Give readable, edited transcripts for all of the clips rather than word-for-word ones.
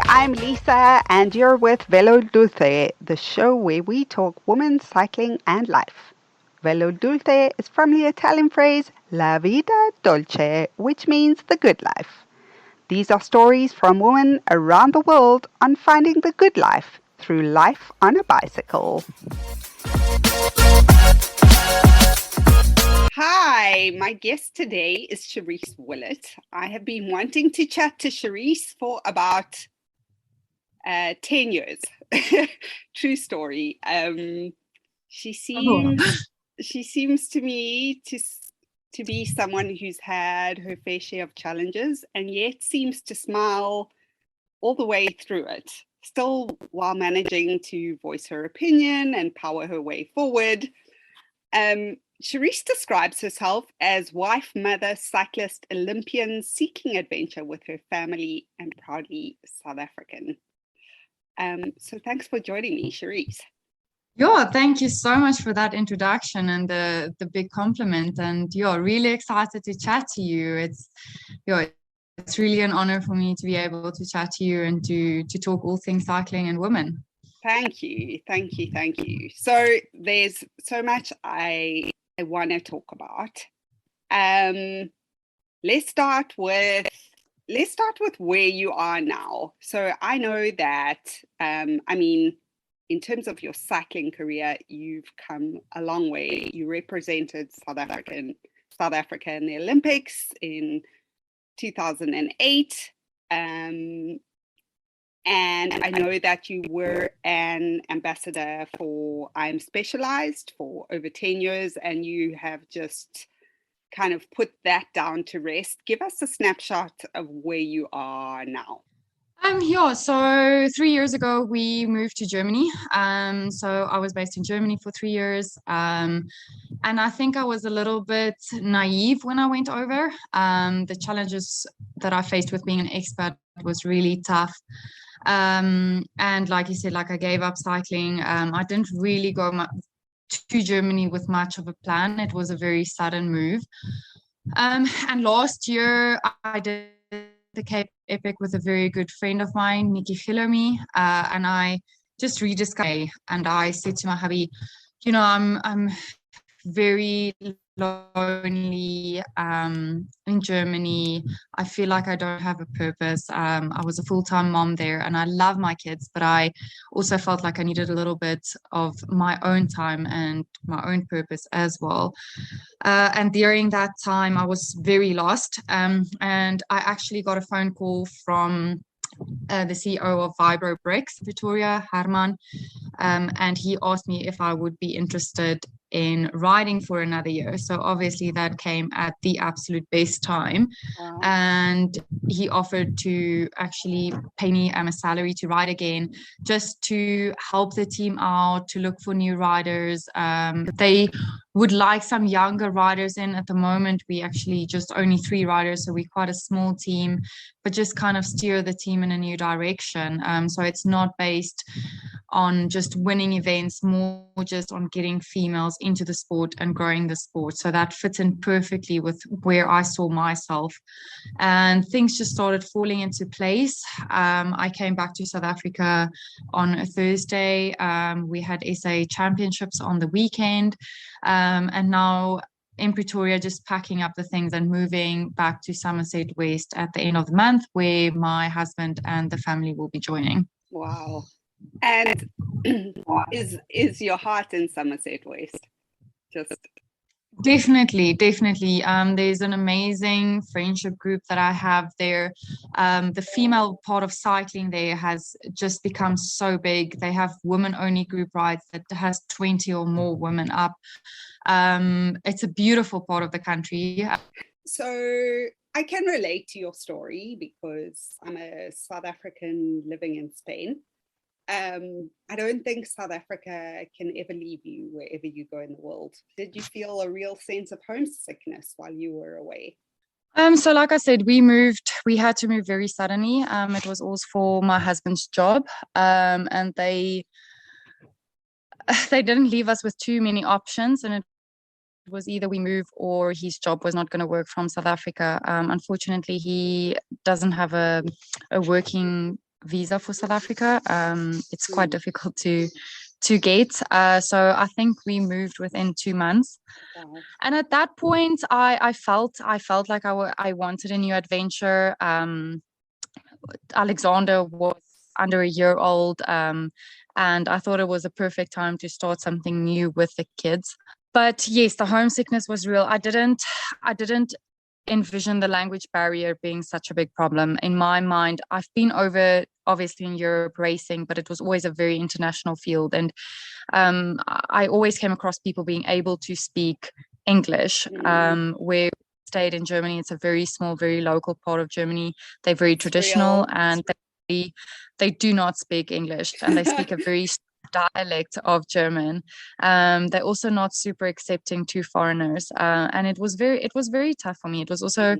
I'm Lisa, and you're with Velo Dulce, the show where we talk women, cycling, and life. Velo Dulce is from the Italian phrase La vita dolce, which means the good life. These are stories from women around the world on finding the good life through life on a bicycle. Hi, my guest today is Cherise Willeit. I have been wanting to chat to Cherise for about 10 years. True story. She seems to me to be someone who's had her fair share of challenges and yet seems to smile all the way through it, still while managing to voice her opinion and power her way forward. Cherise describes herself as wife, mother, cyclist, Olympian seeking adventure with her family, and proudly South African. So thanks for joining me, Cherise. Yeah, thank you so much for that introduction and the big compliment. And yeah, really excited to chat to you. It's really an honor for me to be able to chat to you and to talk all things cycling and women. Thank you. So there's so much I want to talk about. Let's start with where you are now. So I know that, in terms of your cycling career, you've come a long way. You represented South Africa in the Olympics in 2008. And I know that you were an ambassador for I'm Specialized for over 10 years, and you have just kind of put that down to rest. Give us a snapshot of where you are now. So 3 years ago we moved to Germany. So I was based in Germany for 3 years. And I think I was a little bit naive when I went over. The challenges that I faced with being an expat was really tough. And like you said, I gave up cycling. I didn't really go to Germany with much of a plan. It was a very sudden move. And last year I did the Cape Epic with a very good friend of mine, Nikki Philomey, and I just rediscovered. And I said to my hubby, I'm very lonely in Germany. I feel like I don't have a purpose. I was a full-time mom there and I love my kids, but I also felt like I needed a little bit of my own time and my own purpose as well. And during that time, I was very lost. And I actually got a phone call from the CEO of Vibro Bricks, Victoria Herman, and he asked me if I would be interested in riding for another year. So obviously that came at the absolute best time. Wow. And he offered to actually pay me a salary to ride again, just to help the team out, to look for new riders. They would like some younger riders in. At the moment, we actually just only 3 riders, so we're quite a small team, but just kind of steer the team in a new direction. So it's not based on just winning events, more just on getting females into the sport and growing the sport. So that fits in perfectly with where I saw myself. And things just started falling into place. I came back to South Africa on a Thursday. We had SA Championships on the weekend. And now in Pretoria, just packing up the things and moving back to Somerset West at the end of the month, where my husband and the family will be joining. Wow. And is your heart in Somerset West? Definitely. There's an amazing friendship group that I have there. The female part of cycling there has just become so big. They have women-only group rides that has 20 or more women up. It's a beautiful part of the country. So I can relate to your story because I'm a South African living in Spain. I don't think South Africa can ever leave you wherever you go in the world. Did you feel a real sense of homesickness while you were away? So like I said, we had to move very suddenly. It was also for my husband's job. And they didn't leave us with too many options, and it was either we move or his job was not going to work from South Africa. Unfortunately, he doesn't have a working visa for South Africa. It's quite difficult to get. So I think we moved within 2 months. Wow. And at that point, I felt like I wanted a new adventure. Alexander was under a year old, and I thought it was a perfect time to start something new with the kids. But yes, the homesickness was real. I didn't envision the language barrier being such a big problem. In my mind, I've been over obviously in Europe racing, but it was always a very international field. And I always came across people being able to speak English, where stayed in Germany. It's a very small, very local part of Germany. They're very traditional, and they do not speak English, and they speak a very dialect of German. They're also not super accepting to foreigners, and it was very tough for me. It was also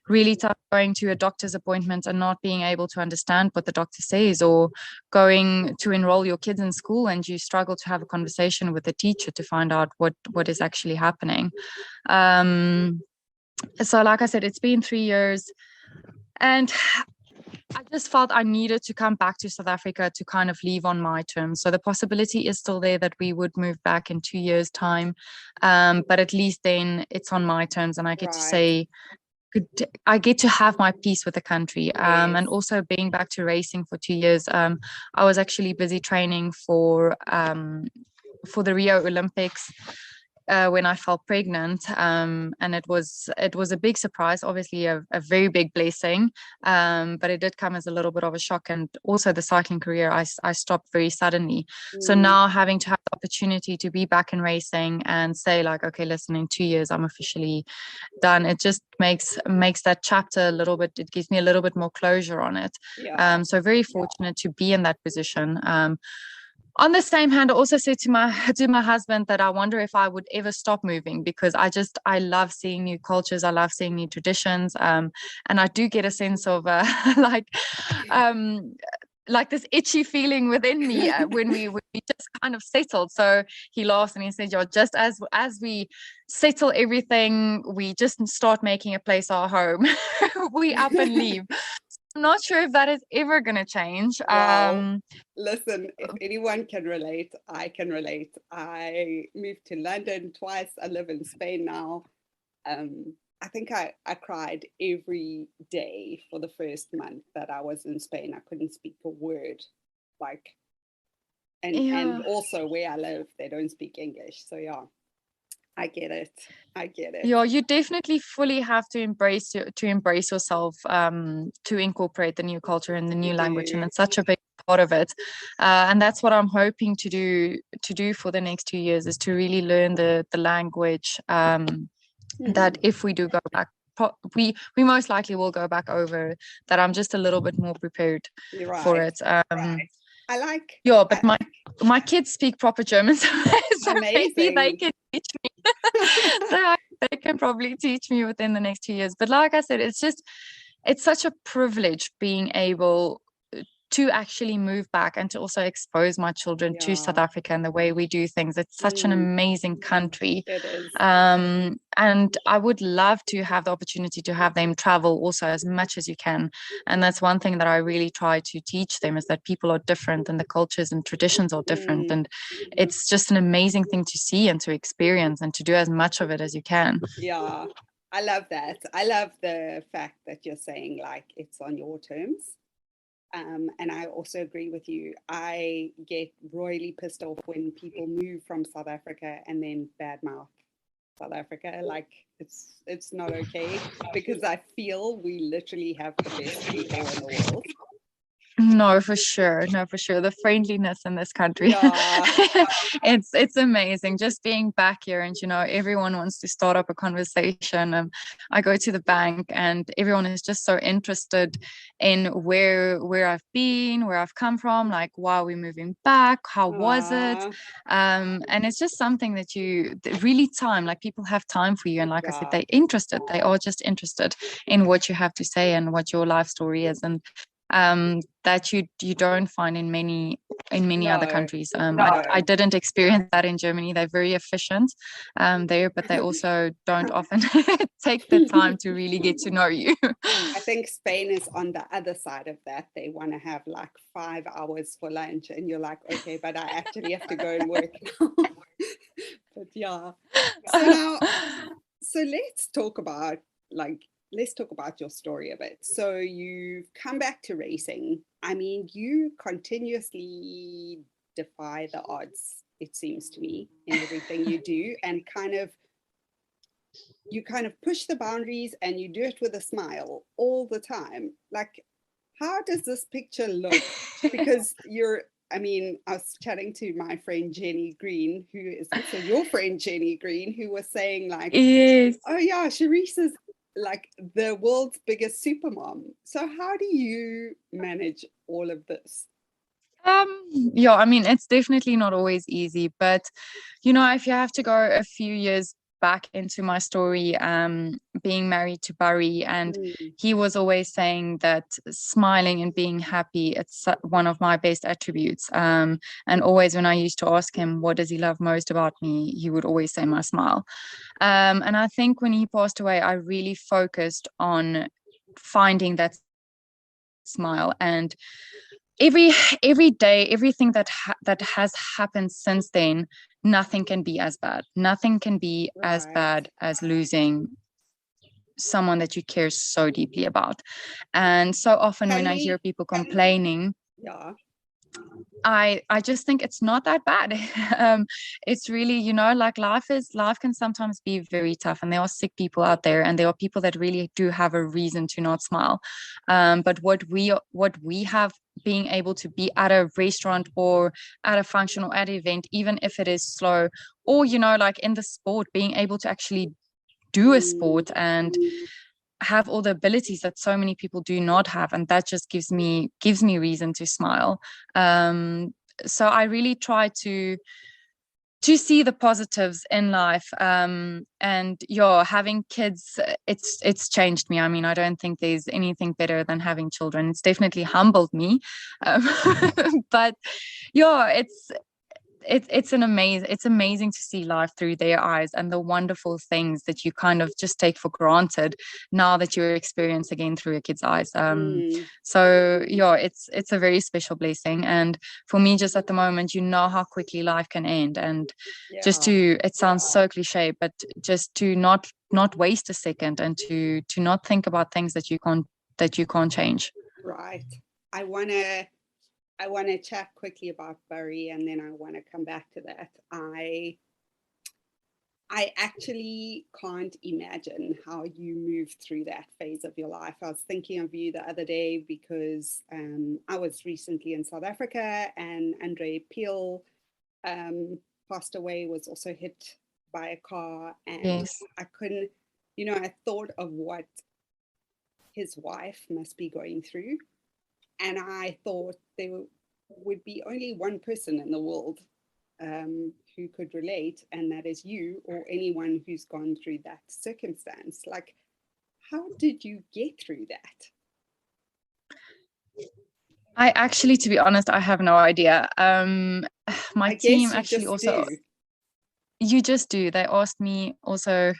really tough going to a doctor's appointment and not being able to understand what the doctor says, or going to enroll your kids in school and you struggle to have a conversation with the teacher to find out what is actually happening. So like I said, it's been 3 years, and I just felt I needed to come back to South Africa to kind of leave on my terms. So the possibility is still there that we would move back in 2 years' time. But at least then it's on my terms, and I get to say, I get to have my peace with the country. And also being back to racing for 2 years, I was actually busy training for the Rio Olympics. When I fell pregnant, and it was a big surprise, obviously a very big blessing, but it did come as a little bit of a shock. And also the cycling career, I stopped very suddenly. So now having to have the opportunity to be back in racing and say like, okay, listen, in 2 years I'm officially done, it just makes that chapter a little bit, it gives me a little bit more closure on it. So very fortunate to be in that position. On the same hand, I also said to my husband that I wonder if I would ever stop moving, because I love seeing new cultures. I love seeing new traditions. And I do get a sense of like this itchy feeling within me when we just kind of settled. So he laughs and he said, "You're just as we settle everything, we just start making a place our home. We up and leave." I'm not sure if that is ever going to change. Wow. Listen, if anyone can relate, I can relate. I moved to London twice. I live in Spain now. I think I cried every day for the first month that I was in Spain. I couldn't speak a word. And also where I live, they don't speak English. So yeah. I get it. Yeah, you definitely fully have to embrace yourself, to incorporate the new culture and the new language, and it's such a big part of it. And that's what I'm hoping to do for the next 2 years, is to really learn the language. That if we do go back, we most likely will go back over. That I'm just a little bit more prepared for it. I like. Yeah, but my kids speak proper German, so maybe they can teach me. So they can probably teach me within the next 2 years. But like I said, it's such a privilege being able to actually move back and to also expose my children to South Africa and the way we do things. It's such an amazing country. It is. And I would love to have the opportunity to have them travel also as much as you can. And that's one thing that I really try to teach them, is that people are different and the cultures and traditions are different. And it's just an amazing thing to see and to experience and to do as much of it as you can. Yeah, I love that. I love the fact that you're saying like it's on your terms. And I also agree with you. I get royally pissed off when people move from South Africa and then badmouth South Africa. Like it's not okay, because I feel we literally have the best people in the world. No, for sure. The friendliness in this country. It's amazing just being back here, and everyone wants to start up a conversation. I go to the bank and everyone is just so interested in where I've been, where I've come from, like why are we moving back, how was it? And it's just something that really like people have time for you, and like I said, they're interested. They are just interested in what you have to say and what your life story is. And that you don't find in many other countries. No. I didn't experience that in Germany. They're very efficient there, but they also don't often take the time to really get to know you. I think Spain is on the other side of that. They want to have like 5 hours for lunch, and you're like, okay, but I actually have to go and work now. But yeah. So let's talk about your story a bit. So you've come back to racing. I mean, you continuously defy the odds, it seems to me, in everything you do, and you kind of push the boundaries, and you do it with a smile all the time. Like, how does this picture look? Because I was chatting to my friend Jenny Green, who is also your friend Jenny Green, who was saying like, yes. Oh yeah, Cherise is like the world's biggest supermom. So how do you manage all of this? Yeah, I mean, it's definitely not always easy, but if you have to go a few years back into my story, being married to Barry, and he was always saying that smiling and being happy, it's one of my best attributes. And always when I used to ask him, what does he love most about me? He would always say my smile. And I think when he passed away, I really focused on finding that smile. And every day, everything that has happened since then, nothing can be as bad. Nothing can be as bad as losing someone that you care so deeply about. And so often when I hear people complaining, I just think it's not that bad. It's really, like life can sometimes be very tough, and there are sick people out there, and there are people that really do have a reason to not smile. But what we have, being able to be at a restaurant or at a function or at an event, even if it is slow, or like in the sport, being able to actually do a sport and have all the abilities that so many people do not have, and that just gives me reason to smile. So I really try to see the positives in life. And having kids, it's changed me. I mean, I don't think there's anything better than having children. It's definitely humbled me. But it's amazing to see life through their eyes, and the wonderful things that you kind of just take for granted now that you experience again through a kid's eyes. So it's a very special blessing. And for me, just at the moment, how quickly life can end, and it sounds so cliche, but just to not waste a second, and to not think about things that you can't change. Right. I want to chat quickly about Barry, and then I want to come back to that. I actually can't imagine how you moved through that phase of your life. I was thinking of you the other day because I was recently in South Africa, and Andre Peel passed away, was also hit by a car. And I couldn't, I thought of what his wife must be going through. And I thought there would be only one person in the world who could relate, and that is you, or anyone who's gone through that circumstance. Like, how did you get through that? I actually, to be honest, I have no idea. My team actually also... You just do. They asked me also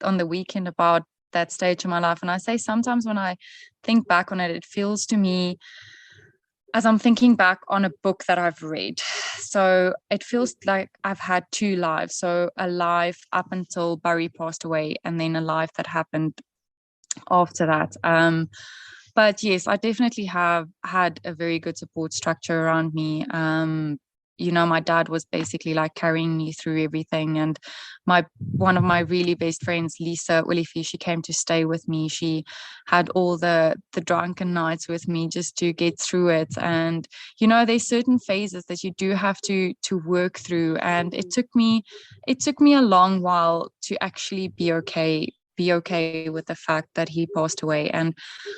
on the weekend about that stage of my life, and I say sometimes when I think back on it, it feels to me as I'm thinking back on a book that I've read. So it feels like I've had two lives. So a life up until Barry passed away, and then a life that happened after that. But yes, I definitely have had a very good support structure around me. My dad was basically like carrying me through everything. And one of my really best friends, Lisa Willeit, she came to stay with me. She had all the drunken nights with me just to get through it. And, there's certain phases that you do have to work through. And it took me a long while to actually be okay with the fact that he passed away. And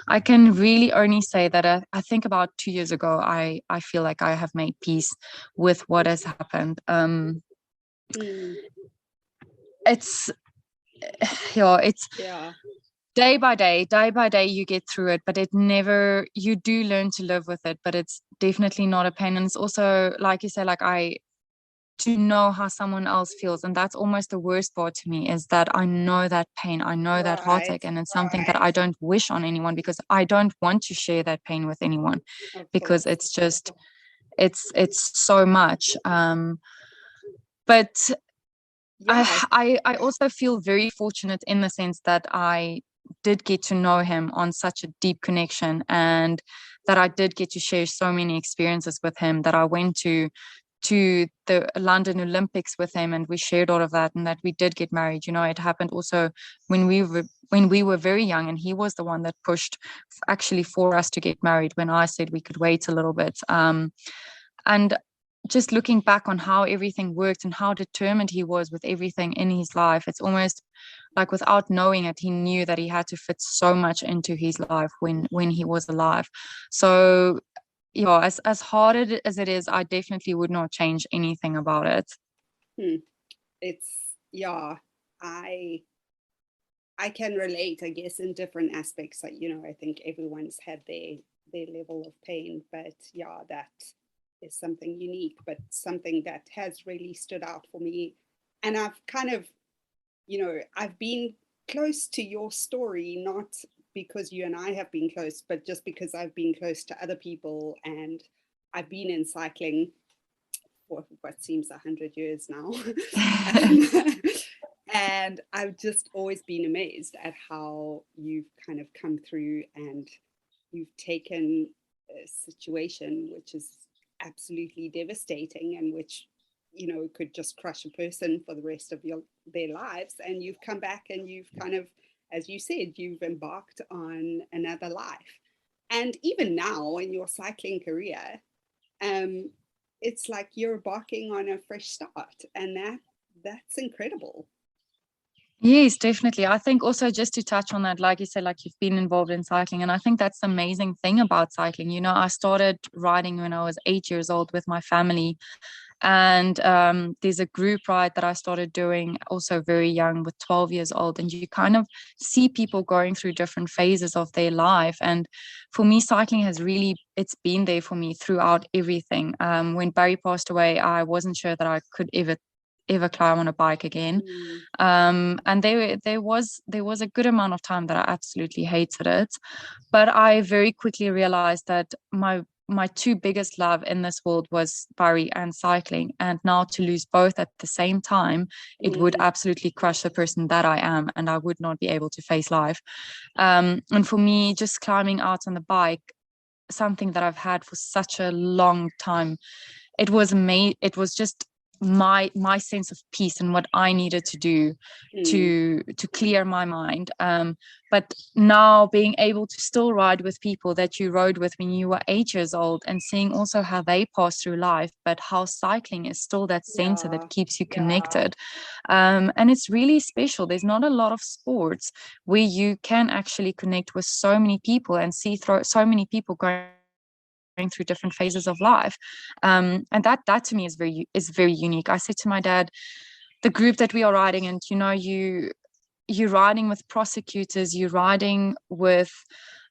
I can really only say that I think about 2 years ago, I feel like I have made peace with what has happened. It's day by day, you get through it, but you do learn to live with it, but it's definitely not a pain. And it's also, like you say, to know how someone else feels. And that's almost the worst part to me, is that I know that pain, I know that heartache, and it's something that I don't wish on anyone, because I don't want to share that pain with anyone, because it's just, it's so much. But I also feel very fortunate in the sense that I did get to know him on such a deep connection, and that I did get to share so many experiences with him, that I went to the London Olympics with him, and we shared all of that, and that we did get married. It happened also when we were very young, and he was the one that pushed actually for us to get married when I said we could wait a little bit. And just looking back on how everything worked and how determined he was with everything in his life, it's almost like, without knowing it, he knew that he had to fit so much into his life when he was alive. So as hard as it is, I definitely would not change anything about it. It's I can relate, I guess, in different aspects. I think everyone's had their level of pain, but that is something unique, but something that has really stood out for me. And I've kind of, I've been close to your story, not because you and I have been close, but just because I've been close to other people, and I've been in cycling for what seems 100 years now. And I've just always been amazed at how you've kind of come through, and you've taken a situation which is absolutely devastating, and which could just crush a person for the rest of their lives, and you've come back and you've kind of, as you said, you've embarked on another life. And even now in your cycling career, it's like you're embarking on a fresh start, and that's incredible. Yes, definitely. I think also, just to touch on that, like you said, like, you've been involved in cycling, and I think that's the amazing thing about cycling. I started riding when I was 8 years old with my family, and there's a group ride that I started doing also very young, with 12 years old, and you kind of see people going through different phases of their life. And for me, cycling has really, it's been there for me throughout everything. When Barry passed away, I wasn't sure that I could ever climb on a bike again. And there was a good amount of time that I absolutely hated it, but I very quickly realized that my two biggest love in this world was Barry and cycling, and now to lose both at the same time, it would absolutely crush the person that I am, and I would not be able to face life. And for me, just climbing out on the bike, something that I've had for such a long time, it was just my sense of peace and what I needed to do to clear my mind. But now being able to still ride with people that you rode with when you were 8 years old, and seeing also how they pass through life, but how cycling is still that center that keeps you connected. And it's really special. There's not a lot of sports where you can actually connect with so many people and see so many people going through different phases of life, and that to me is very unique. I said to my dad, the group that we are riding, and you're riding with prosecutors, you're riding with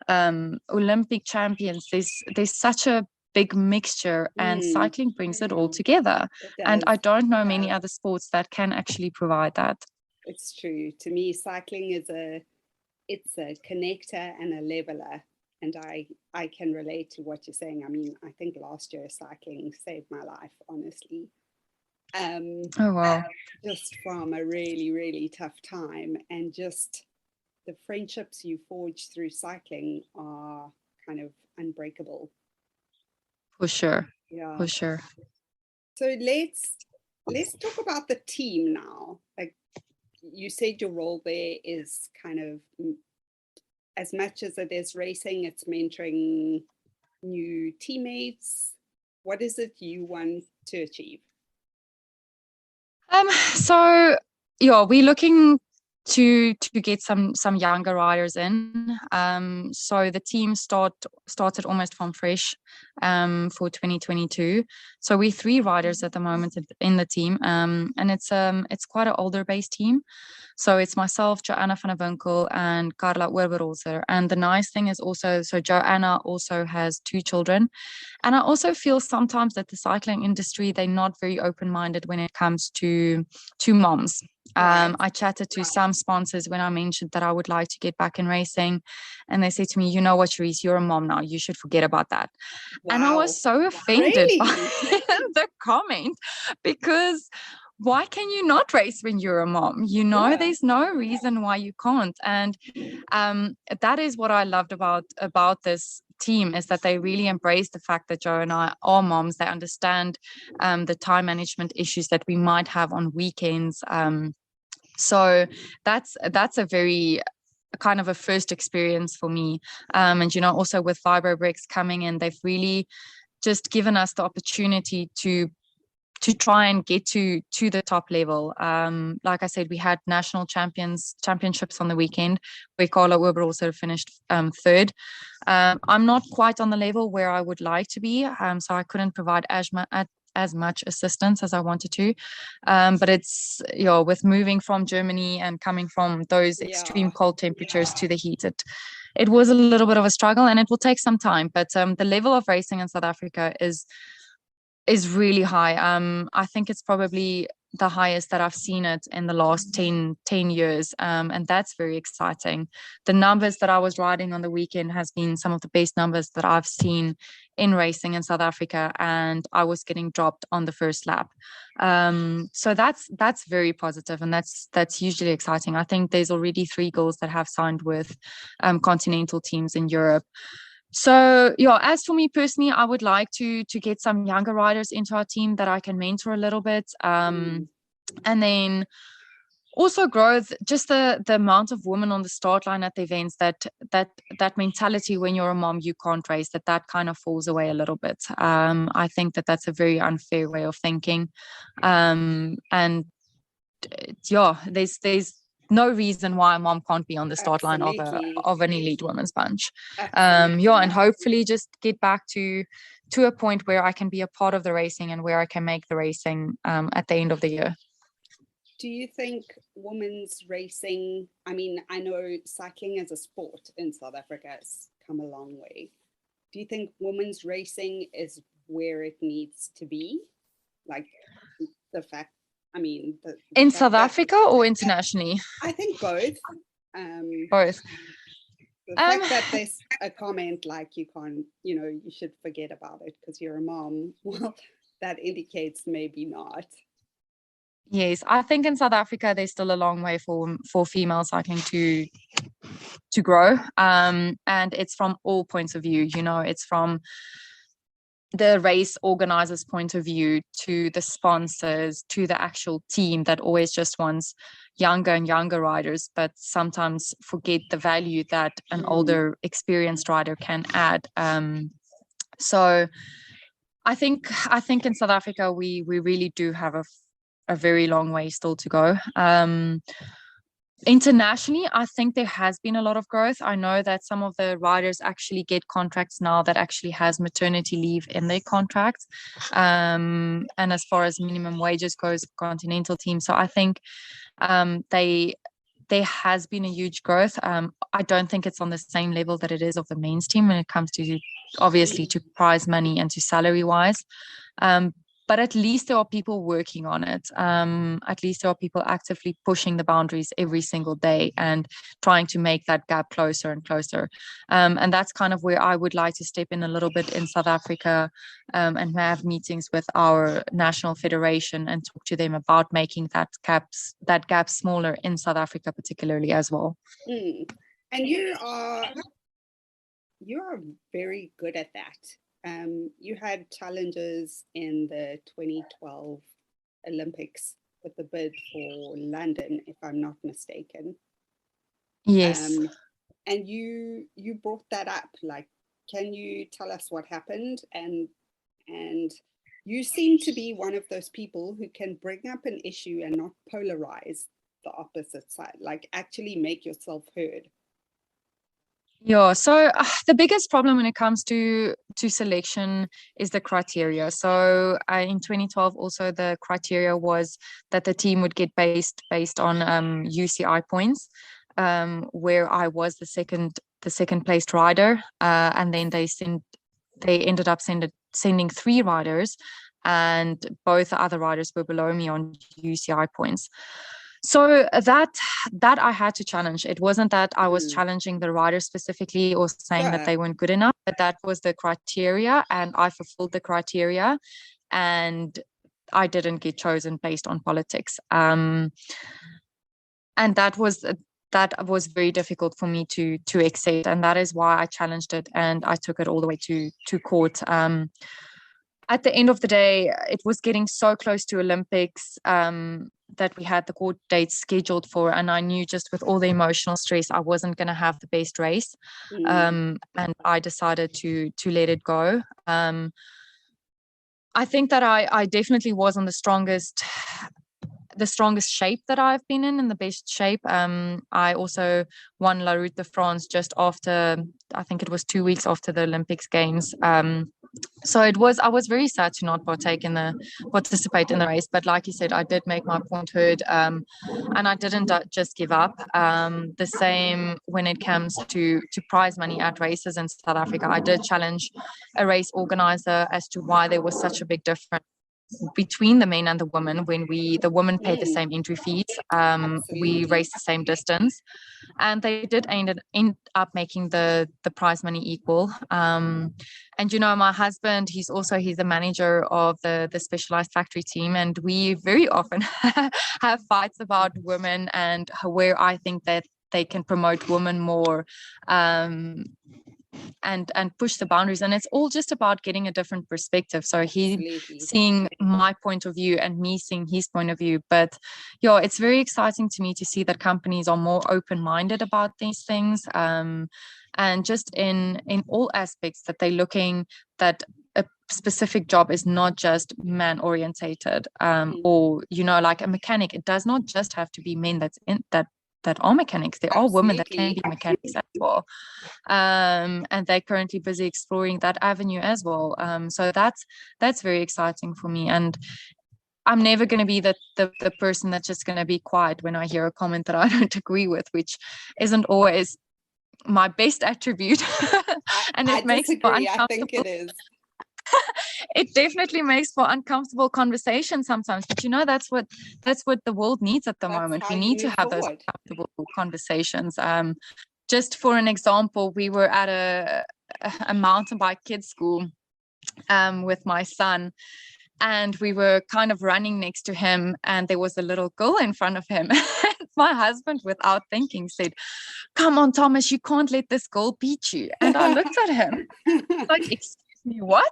Olympic champions. There's such a big mixture, and cycling brings it all together. And I don't know many other sports that can actually provide that. It's true. To me, cycling is it's a connector and a leveler. And I can relate to what you're saying. I mean, I think last year cycling saved my life, honestly. Oh, wow. Just from a really, really tough time. And just the friendships you forge through cycling are kind of unbreakable. For sure. Yeah. For sure. So let's talk about the team now. Like you said, your role there is kind of, as much as it is racing, it's mentoring new teammates. What is it you want to achieve? So we're looking to get some younger riders in. So the team started almost from fresh for 2022. So we're 3 riders at the moment in the team, and it's quite an older based team. So it's myself, Joanna van der Winkel, and Carla Oberholzer. And the nice thing is also, so Joanna also has 2 children. And I also feel sometimes that the cycling industry, they're not very open-minded when it comes to moms. Right. I chatted to some sponsors when I mentioned that I would like to get back in racing. And they said to me, you know what, Cherise, you're a mom now. You should forget about that. Wow. And I was so offended by Really? the comment, because why can you not race when you're a mom? You know, Yeah. there's no reason why you can't. And that is what I loved about this team, is that they really embrace the fact that Joe and I are moms. They understand the time management issues that we might have on weekends. So that's a very kind of a first experience for me. And, you know, also with Vibrobrex coming in, they've really just given us the opportunity to try and get to the top level. Like I said, we had national championships on the weekend where Carla Ober also finished 3rd. I'm not quite on the level where I would like to be, so I couldn't provide as much assistance as I wanted to. But it's, you know, with moving from Germany and coming from those extreme cold temperatures to the heat, it was a little bit of a struggle, and it will take some time. But the level of racing in South Africa is really high. I think it's probably the highest that I've seen it in the last 10 years. And that's very exciting. The numbers that I was riding on the weekend has been some of the best numbers that I've seen in racing in South Africa. And I was getting dropped on the first lap. So that's very positive, and that's usually exciting. I think there's already 3 girls that have signed with continental teams in Europe. So, yeah, as for me personally, I would like to get some younger riders into our team that I can mentor a little bit, and then also grow just the amount of women on the start line at the events. That mentality, when you're a mom, you can't race, that kind of falls away a little bit. I think that's a very unfair way of thinking, and yeah, there's no reason why a mom can't be on the start line of an elite women's bunch. And hopefully just get back to a point where I can be a part of the racing and where I can make the racing at the end of the year. Do you think women's racing, I mean, I know cycling as a sport in South Africa has come a long way. Do you think women's racing is where it needs to be? Like the fact, I mean, in South Africa or internationally? I think both. Both. The fact that there's a comment like you can't, you should forget about it because you're a mom, well, that indicates maybe not. Yes, I think in South Africa there's still a long way for female cycling to grow, and it's from all points of view. You know, it's from the race organizers' point of view to the sponsors to the actual team that always just wants younger and younger riders, but sometimes forget the value that an older experienced rider can add. So I think in South Africa we really do have a very long way still to go. Internationally, I think there has been a lot of growth. I know that some of the riders actually get contracts now that actually has maternity leave in their contracts. And as far as minimum wages goes, continental team. So I think there has been a huge growth. I don't think it's on the same level that it is of the men's team when it comes to, obviously, to prize money and to salary wise. But at least there are people working on it. At least there are people actively pushing the boundaries every single day and trying to make that gap closer and closer. And that's kind of where I would like to step in a little bit in South Africa, and have meetings with our national federation and talk to them about making that gap smaller in South Africa, particularly as well. And you are very good at that. You had challenges in the 2012 Olympics with the bid for London, if I'm not mistaken. Yes. And you brought that up. Like, can you tell us what happened? And you seem to be one of those people who can bring up an issue and not polarize the opposite side, like actually make yourself heard? Yeah, so the biggest problem when it comes to selection is the criteria. So in 2012, also the criteria was that the team would get based on UCI points, where I was the second placed rider, and then they ended up sending 3 riders, and both other riders were below me on UCI points. So that I had to challenge. It wasn't that I was challenging the riders specifically or saying that they weren't good enough, but that was the criteria, and I fulfilled the criteria, and I didn't get chosen based on politics. And that was very difficult for me to accept, and that is why I challenged it, and I took it all the way to court. At the end of the day, it was getting so close to Olympics that we had the court dates scheduled for, and I knew just with all the emotional stress, I wasn't going to have the best race, and I decided to let it go. I think that I definitely was on the strongest shape that I've been in the best shape. I also won La Route de France just after, I think it was 2 weeks after the Olympics Games. So I was very sad to not participate in the race, but like you said, I did make my point heard, and I didn't just give up. The same when it comes to prize money at races in South Africa. I did challenge a race organizer as to why there was such a big difference between the men and the women when the women paid the same entry fees. We raced the same distance, and they did end up making the prize money equal. And my husband, he's the manager of the specialized factory team, and we very often have fights about women and where I think that they can promote women more, and push the boundaries, and it's all just about getting a different perspective. So he seeing my point of view and me seeing his point of view. But it's very exciting to me to see that companies are more open-minded about these things, and just in all aspects, that they're looking that a specific job is not just man orientated, or like a mechanic. It does not just have to be men that are mechanics. There are women that can be mechanics as well, and they're currently busy exploring that avenue as well. So that's very exciting for me, and I'm never going to be the person that's just going to be quiet when I hear a comment that I don't agree with, which isn't always my best attribute. And it makes for uncomfortable. I think it is. It definitely makes for uncomfortable conversation sometimes, but that's what the world needs at the moment. We need to have those uncomfortable conversations. Just for an example, we were at a mountain bike kids school with my son, and we were kind of running next to him, and there was a little girl in front of him. My husband, without thinking, said, "Come on, Thomas, you can't let this girl beat you." And I looked at him like, "Excuse me, what?"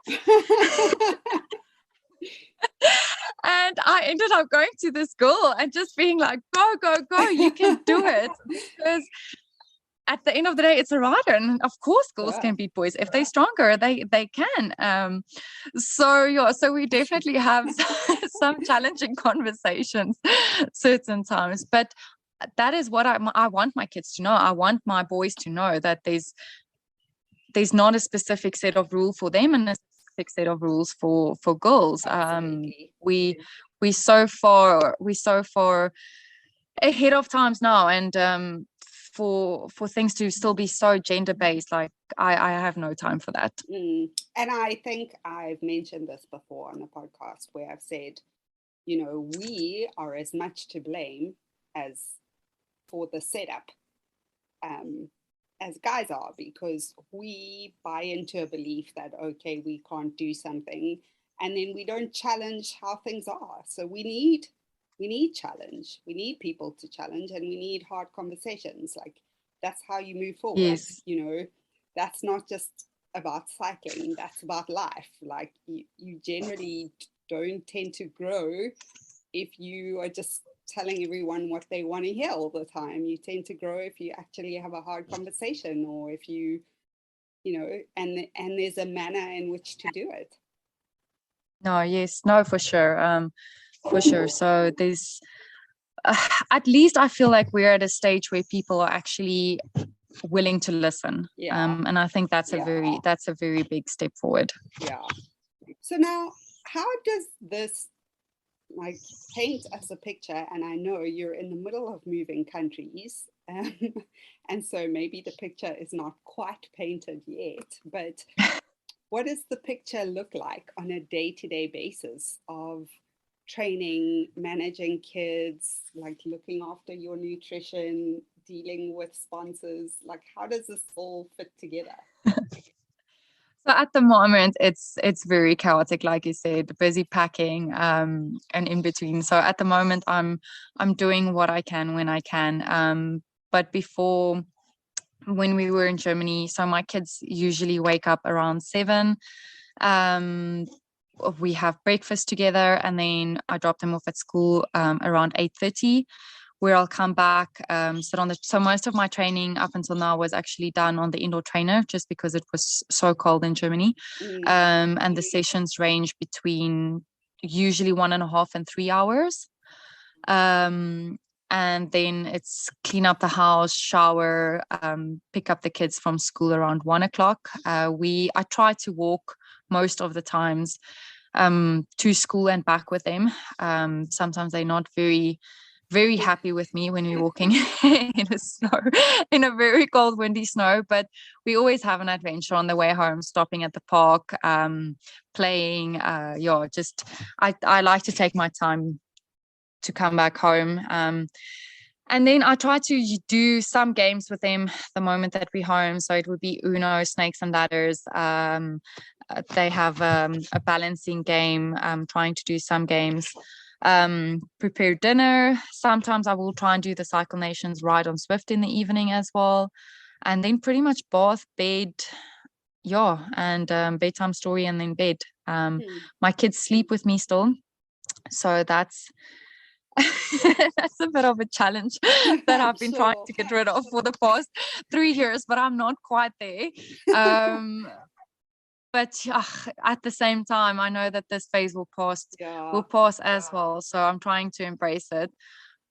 And I ended up going to this girl and just being like, "Go, go, go, you can do it." Because at the end of the day, it's a rider, and of course girls can beat boys. If they're stronger, they can. So we definitely have some challenging conversations certain times, but that is what I want my kids to know. I want my boys to know that there's not a specific set of rules for them and a specific set of rules for girls. We so far ahead of times now, and for things to still be so gender based, like I have no time for that. And I think I've mentioned this before on the podcast, where I've said, we are as much to blame as for the setup as guys are, because we buy into a belief that, okay, we can't do something, and then we don't challenge how things are. So we need challenge. We need people to challenge, and we need hard conversations. Like, that's how you move forward. Yes. That's not just about cycling, that's about life. Like, you generally don't tend to grow if you are just telling everyone what they want to hear all the time. You tend to grow if you actually have a hard conversation, or if you and there's a manner in which to do it. No, yes, no, for sure. For sure. So at least I feel like we're at a stage where people are actually willing to listen. And I think that's a very big step forward. Yeah. So now, how does this like paint us a picture? And I know you're in the middle of moving countries, and so maybe the picture is not quite painted yet, but what does the picture look like on a day-to-day basis of training, managing kids, like looking after your nutrition, dealing with sponsors? Like, how does this all fit together? So at the moment, it's very chaotic, like you said, busy packing, and in between. So at the moment, I'm doing what I can when I can. But before, when we were in Germany, so my kids usually wake up around 7. We have breakfast together, and then I drop them off at school around 8:30. Where I'll come back, sit on so most of my training up until now was actually done on the indoor trainer, just because it was so cold in Germany. And the sessions range between usually 1.5 and 3 hours. And then it's clean up the house, shower, pick up the kids from school around 1 o'clock. I try to walk most of the times to school and back with them. Sometimes they're not very happy with me when we're walking in a very cold, windy snow, but we always have an adventure on the way home, stopping at the park, playing. I like to take my time to come back home. And then I try to do some games with them the moment that we're home. So it would be Uno, snakes and ladders. They have a balancing game, trying to do some games. Prepare dinner. Sometimes I will try and do the Cycle Nations ride on Swift in the evening as well. And then pretty much bath, bed, and bedtime story, and then bed. My kids sleep with me still. So that's that's a bit of a challenge that I've been trying to get rid of for the past 3 years, but I'm not quite there. But at the same time, I know that this phase will pass as well. So I'm trying to embrace it.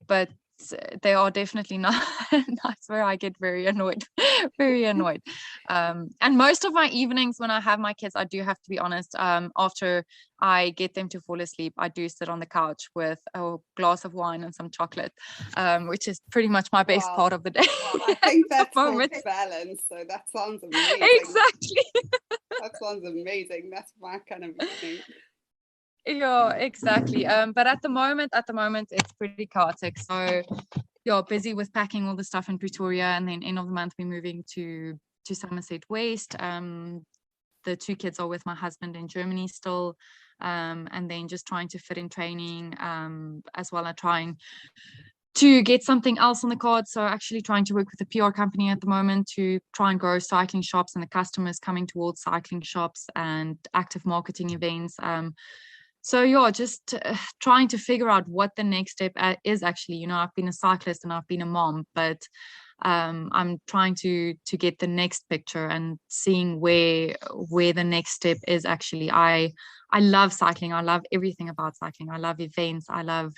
But they are definitely not nights where I get very annoyed. And most of my evenings when I have my kids, I do have to be honest, after I get them to fall asleep, I do sit on the couch with a glass of wine and some chocolate, which is pretty much my best part of the day. I think that's called balance. So that sounds amazing. Exactly. That sounds amazing. That's my kind of evening. Yeah, exactly. But at the moment it's pretty chaotic. So busy with packing all the stuff in Pretoria, and then end of the month we're moving to Somerset West. The 2 kids are with my husband in Germany still, and then just trying to fit in training, as well as trying to get something else on the card. So actually trying to work with a PR company at the moment to try and grow cycling shops and the customers coming towards cycling shops and active marketing events. So just trying to figure out what the next step is actually. I've been a cyclist and I've been a mom, but I'm trying to get the next picture and seeing where the next step is actually. I love cycling. I love everything about cycling. I love events. I love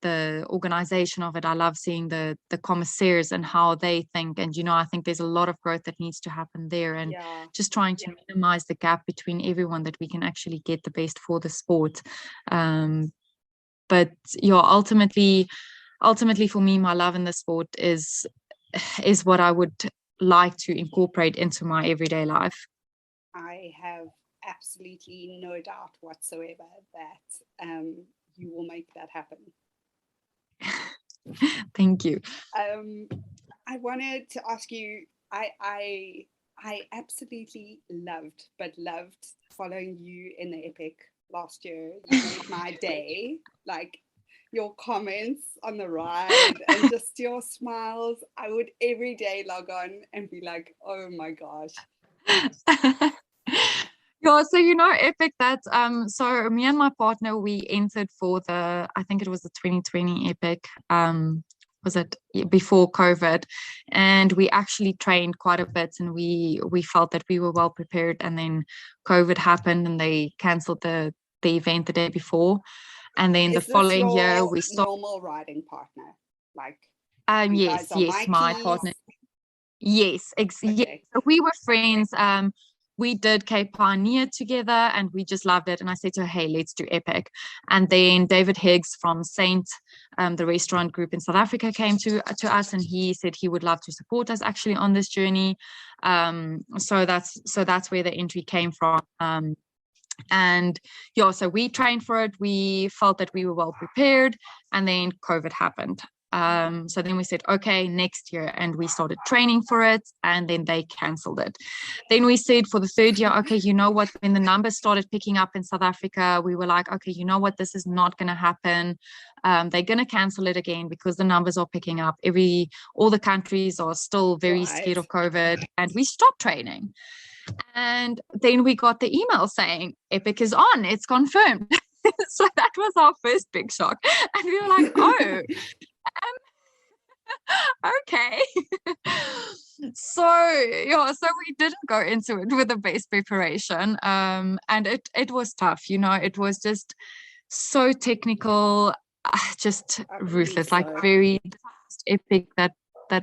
the organization of it. I love seeing the commissaires and how they think. And, I think there's a lot of growth that needs to happen there, and just trying to minimize the gap between everyone, that we can actually get the best for the sport. But ultimately for me, my love in the sport is what I would like to incorporate into my everyday life. I have absolutely no doubt whatsoever that you will make that happen. Thank you. I wanted to ask you, I absolutely loved following you in the Epic last year. You made my day, like your comments on the ride and just your smiles. I would every day log on and be like, oh my gosh. Yeah, so Epic, that so me and my partner, we entered for I think it was the 2020 Epic, was it before COVID, and we actually trained quite a bit, and we felt that we were well prepared, and then COVID happened and they cancelled the event the day before. And then the Is this following year your we started. normal riding partner? Like you guys Yes, are yes, my Mikeys? partner. Yes, yes. Okay. So we were friends. We did Cape Pioneer together and we just loved it. And I said to her, hey, let's do Epic. And then David Higgs from Saint, the restaurant group in South Africa, came to us, and he said he would love to support us actually on this journey. So that's where the entry came from. And yeah, so we trained for it. We felt that we were well prepared, and then COVID happened. So then we said, okay, next year, and we started training for it, and then they cancelled it. Then we said for the third year, okay, you know what, when the numbers started picking up in South Africa, we were like, okay, you know what, this is not going to happen. They're going to cancel it again because the numbers are picking up. All the countries are still very scared of COVID, and we stopped training. And then we got the email saying Epic is on, it's confirmed. So that was our first big shock, and we were like, oh, okay. So we didn't go into it with the best preparation, and it was tough. It was just so technical, just ruthless, like very epic that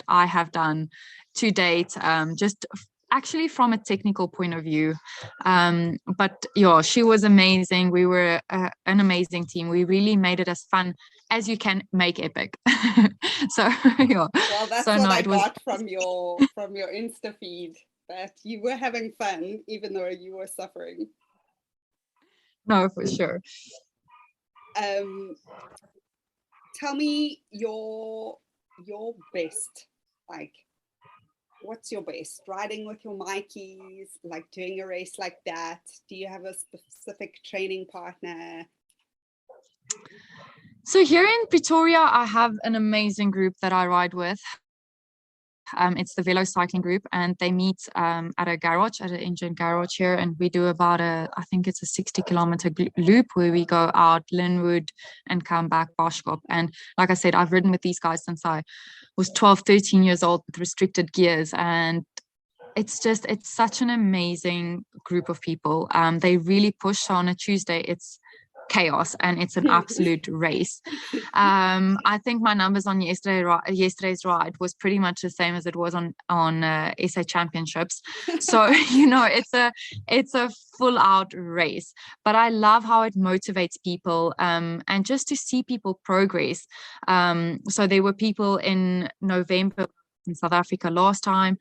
I have done to date, just actually from a technical point of view. But yeah, she was amazing. We were an amazing team. We really made it as fun as you can make Epic. So yeah. Well, that's so, what no, I it was got from your Insta feed, that you were having fun even though you were suffering. No, for sure. Tell me your best, like, what's your best? Riding with your Mikeys, like doing a race like that? Do you have a specific training partner? So here in Pretoria, I have an amazing group that I ride with. It's the Velo Cycling group, and they meet at an engine garage here, and we do about I think it's a 60-kilometer loop where we go out Linwood and come back Boschkop. And like I said, I've ridden with these guys since I was 12, 13 years old with restricted gears, and it's such an amazing group of people. They really push. So on a Tuesday, it's chaos and it's an absolute race. I think my numbers on yesterday's ride was pretty much the same as it was on SA Championships. So it's a full out race, but I love how it motivates people, and just to see people progress. So there were people in November in South Africa last time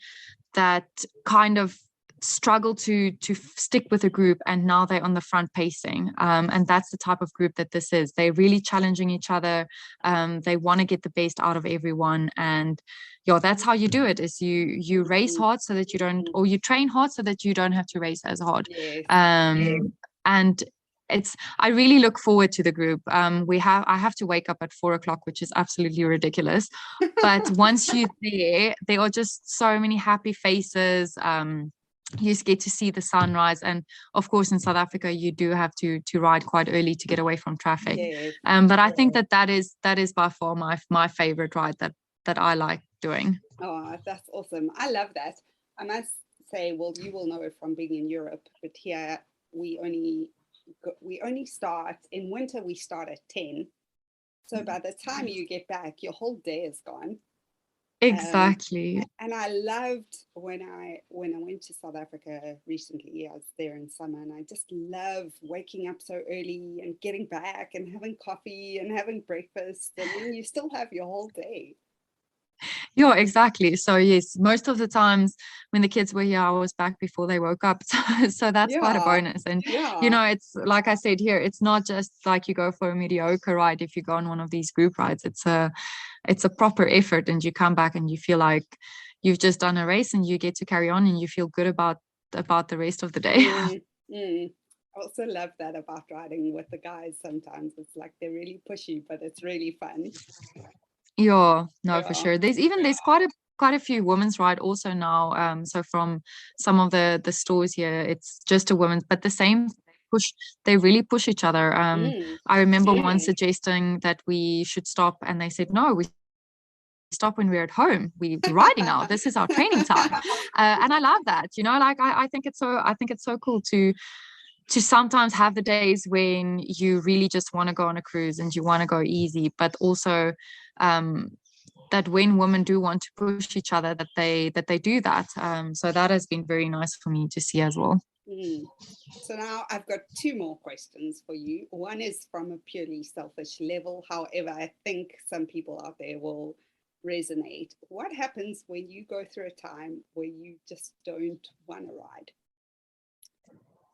that kind of struggle to stick with a group, and now they're on the front pacing, and that's the type of group that this is. They're really challenging each other. They want to get the best out of everyone, and that's how you do it, is you race hard so that you don't, or you train hard so that you don't have to race as hard. Yes. And I really look forward to the group. I have to wake up at 4:00, which is absolutely ridiculous, but once you're there are just so many happy faces. You just get to see the sunrise, and of course in South Africa you do have to ride quite early to get away from traffic. Yes. But I think that is by far my favorite ride that I like doing. Oh, that's awesome. I love that. I must say, well, you will know it from being in Europe, but here we only start in winter. We start at 10, so by the time you get back, your whole day is gone. Exactly. And I loved when I went to South Africa recently. I was there in summer, and I just love waking up so early and getting back and having coffee and having breakfast, and then you still have your whole day. Yeah, exactly. So yes, most of the times when the kids were here, I was back before they woke up. So that's quite a bonus. And it's like I said here, it's not just like you go for a mediocre ride if you go on one of these group rides. It's a proper effort, and you come back and you feel like you've just done a race, and you get to carry on, and you feel good about the rest of the day. I also love that about riding with the guys. Sometimes it's like they're really pushy, but it's really fun. For sure. There's quite a few women's ride also now. So from some of the stores here, it's just a women's, but the same push. They really push each other. I remember one suggesting that we should stop, and they said no, we stop when we're at home. We're riding now. This is our training time. And I love that. I think it's so cool to to sometimes have the days when you really just want to go on a cruise and you want to go easy, but also that when women do want to push each other, that they do that. So that has been very nice for me to see as well. So now I've got two more questions for you. One is from a purely selfish level. However, I think some people out there will resonate. What happens when you go through a time where you just don't want to ride?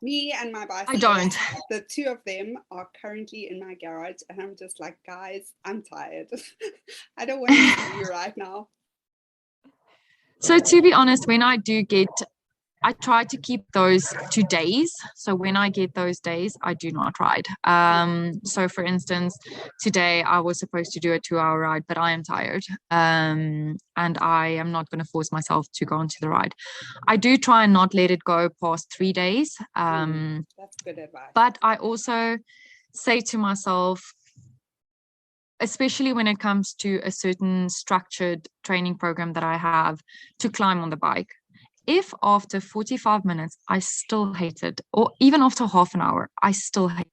Me and my bicycle, I don't. the two of them are currently in my garage, and I'm just like, guys, I'm tired. I don't want to see you right now. So to be honest, when I try to keep those 2 days. So when I get those days, I do not ride. So for instance, today I was supposed to do a 2-hour ride, but I am tired. And I am not going to force myself to go onto the ride. I do try and not let it go past 3 days. That's good advice. But I also say to myself, especially when it comes to a certain structured training program that I have, to climb on the bike. If after 45 minutes I still hate it, or even after half an hour I still hate it,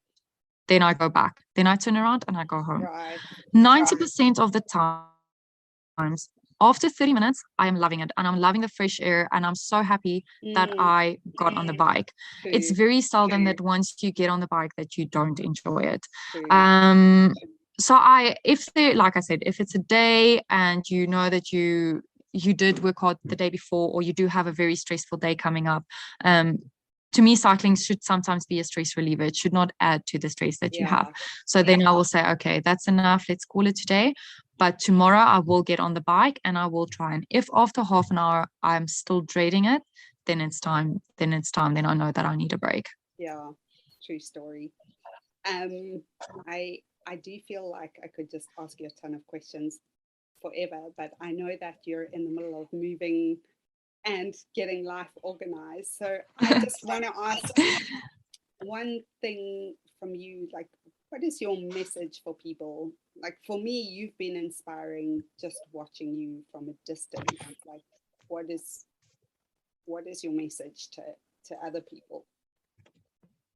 then I go back. Then I turn around and I go home. Right. 90% of the times, after 30 minutes, I am loving it and I'm loving the fresh air and I'm so happy that I got on the bike. True. It's very seldom that once you get on the bike that you don't enjoy it. So like I said, if it's a day and you know that you did work hard the day before, or you do have a very stressful day coming up, to me, cycling should sometimes be a stress reliever. It should not add to the stress that you have. So then I will say, okay, that's enough. Let's call it today. But tomorrow I will get on the bike and I will try. And if after half an hour I'm still dreading it, then it's time. Then I know that I need a break. Yeah, true story. I do feel like I could just ask you a ton of questions forever, but I know that you're in the middle of moving and getting life organized. So I just want to ask one thing from you, like, what is your message for people? Like, for me, you've been inspiring just watching you from a distance. Like, what is your message to other people?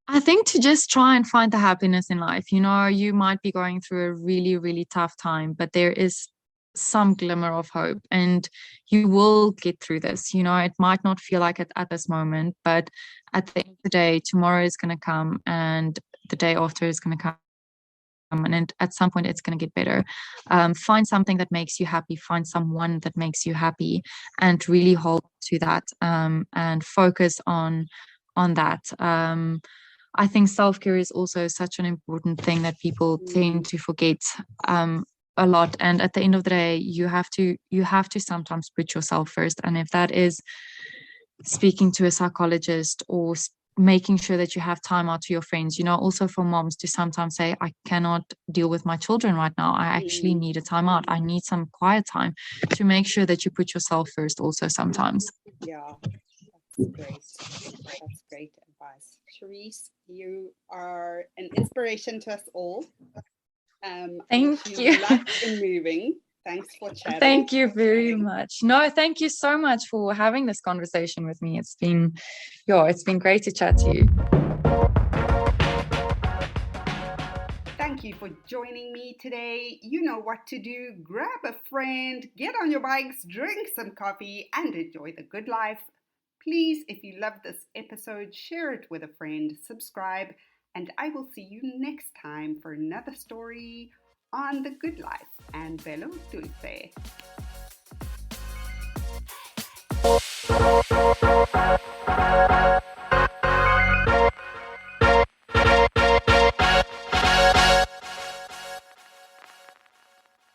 I think to just try and find the happiness in life. You know, you might be going through a really, really tough time, but there is some glimmer of hope and you will get through this. You know, it might not feel like it at this moment, but at the end of the day, tomorrow is going to come and the day after is going to come. And at some point it's going to get better. Find something that makes you happy, find someone that makes you happy, and really hold to that, and focus on that. I think self-care is also such an important thing that people tend to forget a lot. And at the end of the day, you have to sometimes put yourself first. And if that is speaking to a psychologist or making sure that you have time out to your friends, you know, also for moms to sometimes say, I cannot deal with my children right now. I actually need a time out. I need some quiet time, to make sure that you put yourself first also sometimes. Yeah, that's great. That's great advice. Cherise, you are an inspiration to us all. Thank you. Luck in moving. Thanks for chatting. Thank you very much. No, thank you so much for having this conversation with me. It's been great to chat to you. Thank you for joining me today. You know what to do. Grab a friend, get on your bikes, drink some coffee, and enjoy the good life. Please, if you love this episode, share it with a friend, subscribe, and I will see you next time for another story on the good life. And Bello Dulce.